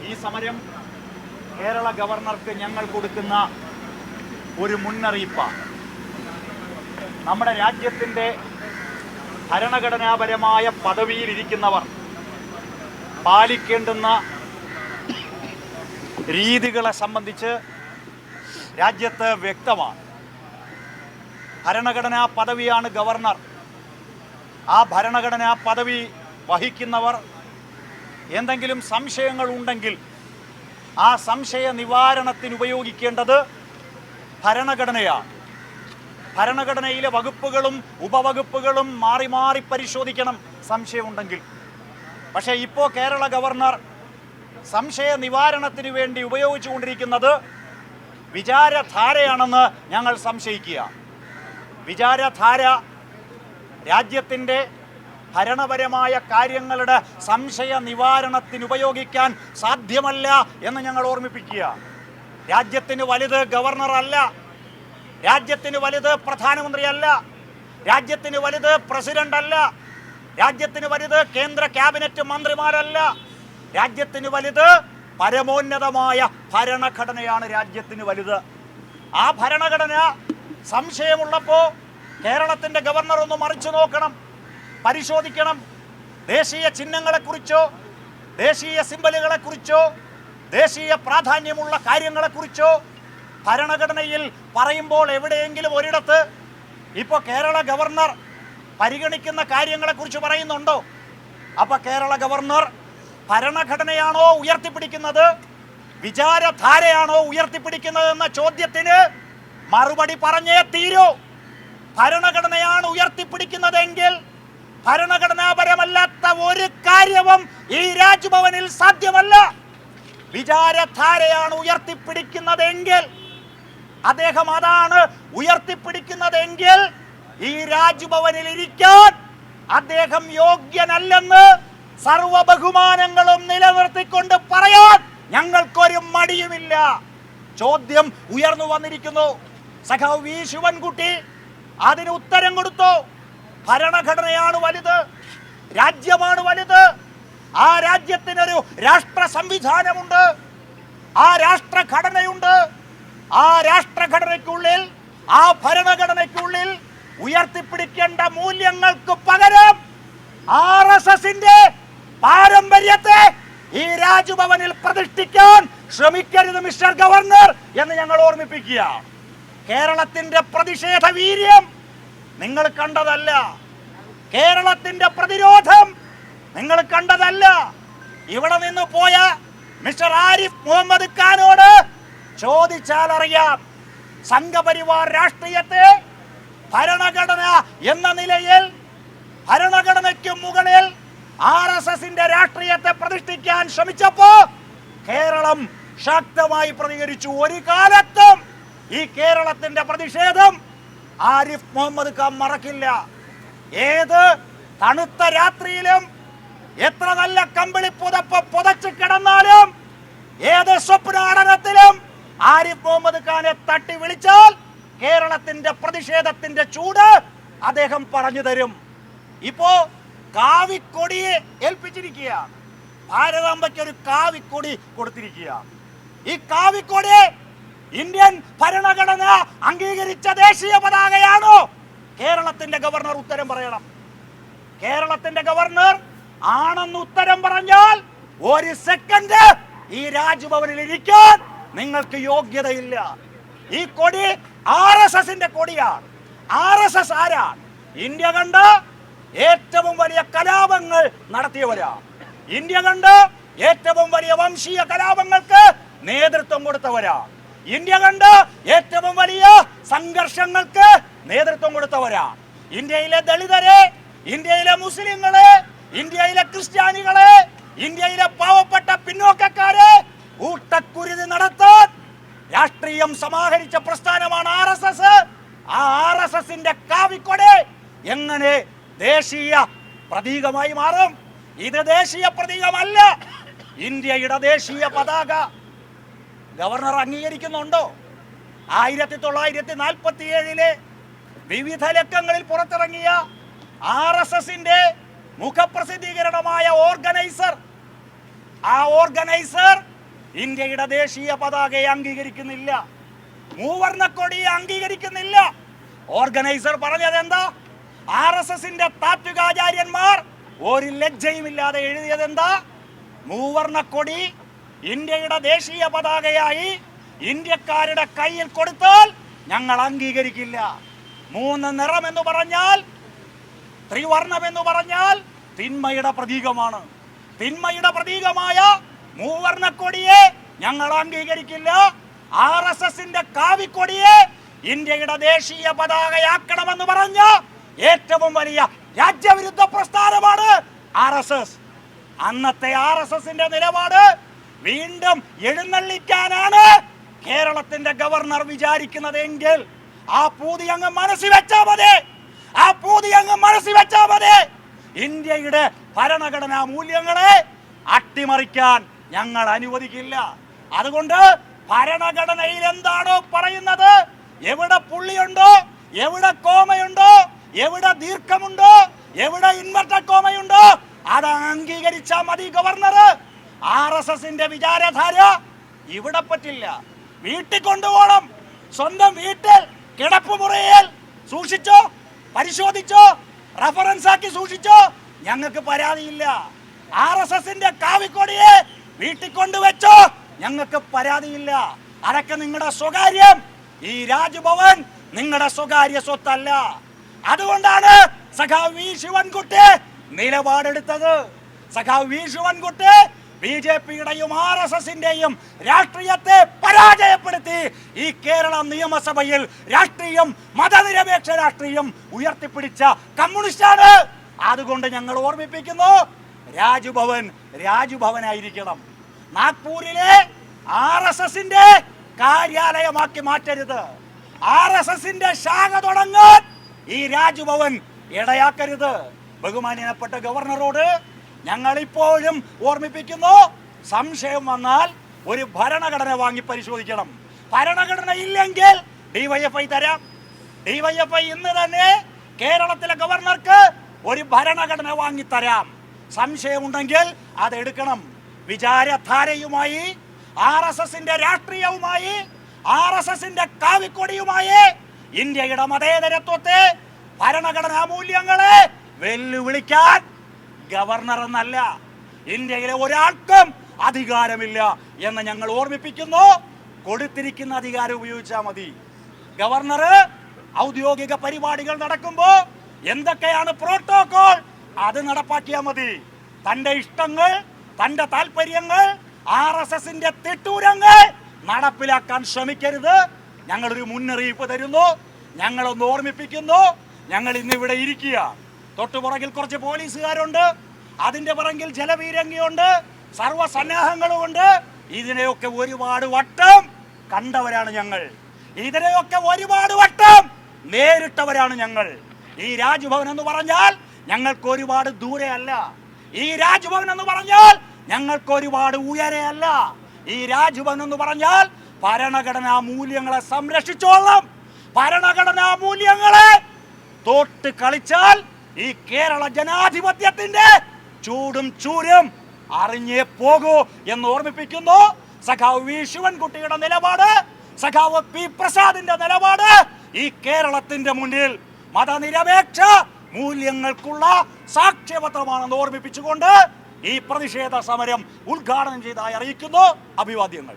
ഈ സമരം കേരള ഗവർണർക്ക് ഞങ്ങൾ കൊടുക്കുന്ന ഒരു മുന്നറിയിപ്പാണ്. നമ്മുടെ രാജ്യത്തിൻ്റെ ഭരണഘടനാപരമായ പദവിയിലിരിക്കുന്നവർ പാലിക്കേണ്ടുന്ന രീതികളെ സംബന്ധിച്ച് രാജ്യത്ത് വ്യക്തമാണ്. ഭരണഘടനാ പദവിയാണ് ഗവർണർ. ആ ഭരണഘടനാ പദവി വഹിക്കുന്നവർ എന്തെങ്കിലും സംശയങ്ങൾ ഉണ്ടെങ്കിൽ ആ സംശയ നിവാരണത്തിന് ഉപയോഗിക്കേണ്ടത് ഭരണഘടനയാണ്. ഭരണഘടനയിലെ വകുപ്പുകളും ഉപവകുപ്പുകളും മാറി മാറി പരിശോധിക്കണം സംശയമുണ്ടെങ്കിൽ. പക്ഷേ ഇപ്പോൾ കേരള ഗവർണർ സംശയ നിവാരണത്തിന് വേണ്ടി ഉപയോഗിച്ചുകൊണ്ടിരിക്കുന്നത് വിചാരധാരയാണെന്ന് ഞങ്ങൾ സംശയിക്കുക. വിചാരധാര രാജ്യത്തിൻ്റെ ഭരണപരമായ കാര്യങ്ങളുടെ സംശയ നിവാരണത്തിന് ഉപയോഗിക്കാൻ സാധ്യമല്ല എന്ന് ഞങ്ങൾ ഓർമ്മിപ്പിക്കുക. രാജ്യത്തിന് വലുത് ഗവർണറല്ല, രാജ്യത്തിന് വലുത് പ്രധാനമന്ത്രിയല്ല, രാജ്യത്തിന് വലുത് പ്രസിഡന്റ് അല്ല, രാജ്യത്തിന് വലുത് കേന്ദ്ര ക്യാബിനറ്റ് മന്ത്രിമാരല്ല. രാജ്യത്തിന് വലുത് പരമോന്നതമായ ഭരണഘടനയാണ് രാജ്യത്തിന് വലുത്. ആ ഭരണഘടന സംശയമുള്ളപ്പോൾ കേരളത്തിൻ്റെ ഗവർണർ ഒന്ന് മറിച്ചു നോക്കണം, പരിശോധിക്കണം. ദേശീയ ചിഹ്നങ്ങളെക്കുറിച്ചോ ദേശീയ സിംബലുകളെക്കുറിച്ചോ ദേശീയ പ്രാധാന്യമുള്ള കാര്യങ്ങളെക്കുറിച്ചോ ഭരണഘടനയിൽ പറയുമ്പോൾ എവിടെയെങ്കിലും ഒരിടത്ത് ഇപ്പോൾ കേരള ഗവർണർ പരിഗണിക്കുന്ന കാര്യങ്ങളെക്കുറിച്ച് പറയുന്നുണ്ടോ? അപ്പോൾ കേരള ഗവർണർ ഭരണഘടനയാണോ ഉയർത്തിപ്പിടിക്കുന്നത്, വിചാരധാരയാണോ ഉയർത്തിപ്പിടിക്കുന്നത് എന്ന ചോദ്യത്തിന് മറുപടി പറഞ്ഞേ തീരൂ. ഭരണഘടനയാണ് ഉയർത്തിപ്പിടിക്കുന്നതെങ്കിൽ ഭരണഘടനാപരമല്ലാത്ത ഒരു കാര്യവും ഈ രാജ്ഭവനിൽ സാധ്യമല്ല. വിചാരധാരയാണ് ഉയർത്തിപ്പിടിക്കുന്നതെങ്കിൽ, അദ്ദേഹം അതാണ് ഉയർത്തിപ്പിടിക്കുന്നതെങ്കിൽ ഈ രാജ്ഭവനിൽ ഇരിക്കാൻ അദ്ദേഹം യോഗ്യനല്ലെന്ന് സർവ ബഹുമാനങ്ങളും നിലനിർത്തിക്കൊണ്ട് പറയാൻ ഞങ്ങൾക്കൊരു മടിയുമില്ല. ചോദ്യം ഉയർന്നു വന്നിരിക്കുന്നു. സഖാവ് വി ശിവൻകുട്ടി അതിന് ഉത്തരം കൊടുത്തു. ഭരണഘടനയാണ് വലുത്, രാജ്യമാണ് വലുത്. ആ രാജ്യത്തിനൊരു രാഷ്ട്ര സംവിധാനമുണ്ട്, ആ രാഷ്ട്രഘടനയുണ്ട്. ആ രാഷ്ട്രഘടനയ്ക്കുള്ളിൽ, ആ ഭരണഘടനയ്ക്കുള്ളിൽ ഉയർത്തിപ്പിടിക്കേണ്ട മൂല്യങ്ങൾക്ക് പകരം RSSന്റെ പാരമ്പര്യത്തെ ഈ രാജ്ഭവനിൽ പ്രതിഷ്ഠിക്കാൻ ശ്രമിക്കരുത് മിസ്റ്റർ ഗവർണർ എന്ന് ഞങ്ങൾ ഓർമ്മിപ്പിക്കുക. കേരളത്തിന്റെ പ്രതിഷേധ വീര്യം നിങ്ങൾ കണ്ടതല്ല, കേരളത്തിന്റെ പ്രതിരോധം നിങ്ങൾ കണ്ടതല്ല. ഇവിടെ നിന്ന് പോയ മിസ്റ്റർ ആരിഫ് മുഹമ്മദ് ഖാനോട് ചോദിച്ചാൽ അറിയാം. സംഘപരിവാർ രാഷ്ട്രീയത്തെ ഭരണഘടന എന്ന നിലയിൽ, ഭരണഘടനയ്ക്ക് മുകളിൽ RSSന്റെ രാഷ്ട്രീയത്തെ പ്രതിഷ്ഠിക്കാൻ ശ്രമിച്ചപ്പോ കേരളം ശക്തമായി പ്രതികരിച്ചു. ഒരു കാലത്തും ഈ കേരളത്തിന്റെ പ്രതിഷേധം ആരിഫ് മുഹമ്മദ് ഖാൻ മറക്കില്ല. ഏത് തണുത്ത രാത്രിയിലും, എത്ര നല്ല കമ്പിളി പുതപ്പ് പുതച്ച് കിടന്നാലും, ഏത് സ്വപ്നാടനത്തിലും ആരിഫ് മുഹമ്മദ് ഖാനെ തട്ടി വിളിച്ചാൽ കേരളത്തിന്റെ പ്രതിഷേധത്തിന്റെ ചൂട് അദ്ദേഹം പറഞ്ഞു തരും. ഇപ്പോ കാവിക്കൊടിയെ ഏൽപ്പിച്ചിരിക്കുക, ഭാരതാംബയ്ക്ക് ഒരു കാവിക്കൊടി കൊടുത്തിരിക്കുക. ഈ കാവിക്കൊടി ഇന്ത്യൻ ഭരണഘടന അംഗീകരിച്ച ദേശീയ പതാകയാണോ? കേരളത്തിന്റെ ഗവർണർ ഉത്തരം പറയണം. കേരളത്തിന്റെ ഗവർണർ ആണെന്ന് ഉത്തരം പറഞ്ഞാൽ ഒരു സെക്കൻഡ് ഈ രാജ്ഭവനിൽ ഇരിക്കാൻ നിങ്ങൾക്ക് യോഗ്യതയില്ല. ഈ കൊടി RSSന്റെ കൊടിയാണ്. RSS ആരാണ്? ഇന്ത്യ കണ്ട ഏറ്റവും വലിയ കലാപങ്ങൾ നടത്തിയവരാണ്. ഇന്ത്യ കണ്ട ഏറ്റവും വലിയ വംശീയ കലാപങ്ങൾക്ക് നേതൃത്വം കൊടുത്തവരാണ്. ഇന്ത്യ കണ്ട ഏറ്റവും വലിയ സംഘർഷങ്ങൾക്ക് നേതൃത്വം കൊടുത്തവരാണ്. ഇന്ത്യയിലെ ദളിതരെ, ഇന്ത്യയിലെ മുസ്ലിങ്ങളെ, ഇന്ത്യയിലെ ക്രിസ്ത്യാനികളെ, ഇന്ത്യയിലെ പാവപ്പെട്ട പിന്നോക്കക്കാരെ കൂട്ടക്കുരുതി നടത്താൻ രാഷ്ട്രീയം സമാഹരിച്ച പ്രസ്ഥാനമാണ് RSS. ആ RSSന്റെ കാവിക്കൊടി എങ്ങനെ ദേശീയ പ്രതീകമായി മാറും? ഇത് ദേശീയ പ്രതീകമല്ല, ഇന്ത്യയുടെ ദേശീയ പതാക. ഗവർണർ അംഗീകരിക്കുന്നുണ്ടോ? 1947 വിവിധ ലക്കങ്ങളിൽ പുറത്തിറങ്ങിയ RSSന്റെ മുഖപ്രസിദ്ധീകരണമായ ഓർഗനൈസർ, ആ ഓർഗനൈസർ ഇന്ത്യയുടെ ദേശീയ പതാകയെ അംഗീകരിക്കുന്നില്ല, മൂവർണ്ണക്കൊടിയെ അംഗീകരിക്കുന്നില്ല. ഓർഗനൈസർ പറഞ്ഞത് എന്താ? RSSന്റെ താത്വികാചാര്യന്മാർ ഒരു ലജ്ജയുമില്ലാതെ എഴുതിയത് എന്താ? മൂവർണ്ണക്കൊടി ഇന്ത്യയുടെ ദേശീയ പതാകയായി ഇന്ത്യക്കാരുടെ കയ്യിൽ കൊടുത്താൽ ഞങ്ങൾ അംഗീകരിക്കില്ല. മൂന്ന് നിറം എന്ന് പറഞ്ഞാൽ, ത്രിവർണം എന്ന് പറഞ്ഞാൽ തിന്മയുടെ പ്രതീകമാണ്. തിന്മയുടെ പ്രതീകമായ മൂവർണ്ണക്കൊടിയെ ഞങ്ങൾ അംഗീകരിക്കില്ല. RSSന്റെ കാവിക്കൊടിയെ ഇന്ത്യയുടെ ദേശീയ പതാകയാക്കണമെന്ന് പറഞ്ഞ ഏറ്റവും വലിയ രാജ്യവിരുദ്ധ പ്രസ്ഥാനമാണ് RSS. അന്നത്തെ RSSന്റെ നിലപാട് വീണ്ടും എഴുന്നള്ളിക്കാനാണ് കേരളത്തിന്റെ ഗവർണർ വിചാരിക്കുന്നതെങ്കിൽ ആ പൂതി അങ്ങ് മനസ്സിൽ വെച്ചാൽ മതി. ആ പൂതി അങ്ങ് മനസ്സിൽ വെച്ചാൽ മതി. ഇന്ത്യയുടെ ഭരണഘടനാ മൂല്യങ്ങളെ അട്ടിമറിക്കാൻ ഞങ്ങൾ അനുവദിക്കില്ല. അതുകൊണ്ട് ഭരണഘടനയിൽ എന്താണോ പറയുന്നത്, എവിടെ പുള്ളിയുണ്ടോ, എവിടെ കോമയുണ്ടോ, എവിടെ ദീർഘമുണ്ടോ, എവിടെ ഇൻവെർട്ടഡ് കോമയുണ്ടോ, അത് അംഗീകരിച്ചാൽ മതി ഗവർണർ. RSSന്റെ വിചാരധാര ഇവിടെ പറ്റില്ല. വീട്ടിൽ കൊണ്ടുപോകണം. സ്വന്തം വീട്ടിൽ കിടപ്പുമുറിയിൽ സൂക്ഷിച്ചോ, പരിശോധിച്ചോ, റഫറൻസ് ആക്കി സൂക്ഷിച്ചോ, ഞങ്ങൾക്ക് പരാതിയില്ല. RSSന്റെ കാവിക്കൊടിയെ വീട്ടിൽ കൊണ്ടുവച്ചോ, ഞങ്ങൾക്ക് പരാതിയില്ല. അതൊക്കെ നിങ്ങളുടെ സ്വകാര്യം. ഈ രാജ്ഭവൻ നിങ്ങളുടെ സ്വകാര്യ സ്വത്തല്ല. അതുകൊണ്ടാണ് സഖാവ് വി ശിവൻകുട്ടി നിലപാടെടുത്തത്. സഖാവ് വി ശിവൻകുട്ടി BJPയുടെയും RSSന്റെയും രാഷ്ട്രീയത്തെ പരാജയപ്പെടുത്തി ഈ കേരള നിയമസഭയിൽ രാഷ്ട്രീയം, മതനിരപേക്ഷ രാഷ്ട്രീയം ഉയർത്തിപ്പിടിച്ച കമ്മ്യൂണിസ്റ്റാണ്. അതുകൊണ്ട് ഞങ്ങൾ ഓർമ്മിപ്പിക്കുന്നു, രാജ്ഭവൻ രാജ്ഭവനായിരിക്കണം. നാഗ്പൂരിലെ RSSന്റെ കാര്യാലയമാക്കി മാറ്റരുത്. RSSന്റെ ശാഖ തുടങ്ങാൻ ഈ രാജ്ഭവൻ ഇടയാക്കരുത്. ബഹുമാന്യപ്പെട്ട ഗവർണറോട് ഞങ്ങൾ ഇപ്പോഴും ഓർമ്മിപ്പിക്കുന്നു, സംശയം വന്നാൽ ഒരു ഭരണഘടന വാങ്ങി പരിശോധിക്കണം. ഭരണഘടന ഇല്ലെങ്കിൽ DYFI തരാം. DYFI ഇന്ന് തന്നെ കേരളത്തിലെ ഗവർണർക്ക് ഒരു ഭരണഘടന വാങ്ങിത്തരാം. സംശയമുണ്ടെങ്കിൽ അതെടുക്കണം. വിചാരധാരയുമായി, RSSന്റെ രാഷ്ട്രീയവുമായി, RSSന്റെ കാവിക്കൊടിയുമായി ഇന്ത്യയുടെ മതേതരത്വത്തെ, ഭരണഘടനാ മൂല്യങ്ങളെ വെല്ലുവിളിക്കാൻ ഗവർണർ എന്നല്ല, ഇന്ത്യയിലെ ഒരാൾക്കും അധികാരമില്ല എന്ന് ഞങ്ങൾ ഓർമ്മിപ്പിക്കുന്നു. കൊടുത്തിരിക്കുന്ന അധികാരം ഉപയോഗിച്ചാൽ മതി. ഗവർണർ ഔദ്യോഗിക പരിപാടികൾ നടക്കുമ്പോൾ എന്തൊക്കെയാണ് പ്രോട്ടോകോൾ, അത് നടപ്പാക്കിയാൽ മതി. തൻ്റെ ഇഷ്ടങ്ങൾ, തൻ്റെ താല്പര്യങ്ങൾ, RSSന്റെ തിട്ടൂരങ്ങൾ നടപ്പിലാക്കാൻ ശ്രമിക്കരുത്. ഞങ്ങളൊരു മുന്നറിയിപ്പ് തരുന്നു, ഞങ്ങളൊന്ന് ഓർമ്മിപ്പിക്കുന്നു. ഞങ്ങൾ ഇന്നിവിടെ ഇരിക്കുക, തൊട്ടുപുറകിൽ കുറച്ച് പോലീസുകാരുണ്ട്, അതിൻ്റെ പുറകിൽ ജലപീരങ്കിയുണ്ട്, സർവ്വസന്നാഹങ്ങളുമുണ്ട്. ഇതിനെയൊക്കെ ഒരുപാട് വട്ടം കണ്ടവരാണ് ഞങ്ങൾ. ഇതിനെയൊക്കെ ഒരുപാട് വട്ടം നേരിട്ടവരാണ് ഞങ്ങൾ. ഈ രാജ്ഭവൻ എന്ന് പറഞ്ഞാൽ ഞങ്ങൾക്ക് ഒരുപാട് ദൂരെയല്ല. ഈ രാജ്ഭവൻ എന്ന് പറഞ്ഞാൽ ഞങ്ങൾക്ക് ഒരുപാട് ഉയരെയല്ല. ഈ രാജ്ഭവൻ എന്ന് പറഞ്ഞാൽ ഭരണഘടനാ മൂല്യങ്ങളെ സംരക്ഷിച്ചോളാം. ഭരണഘടനാ മൂല്യങ്ങളെ തോട്ട് കളിച്ചാൽ ഈ കേരള ജനാധിപത്യത്തിന്റെ ചൂടും ചൂരും അറിഞ്ഞേ പോകൂ എന്ന് ഓർമ്മിപ്പിക്കുന്നു. സഖാവ് വി ശിവൻകുട്ടിയുടെ നിലപാട്, സഖാവ് പി പ്രസാദിന്റെ നിലപാട് ഈ കേരളത്തിന്റെ മുന്നിൽ മതനിരപേക്ഷ മൂല്യങ്ങൾക്കുള്ള സാക്ഷ്യപത്രമാണെന്ന് ഓർമ്മിപ്പിച്ചുകൊണ്ട് ഈ പ്രതിഷേധ സമരം ഉദ്ഘാടനം ചെയ്തതായി അറിയിക്കുന്നു. അഭിവാദ്യങ്ങൾ.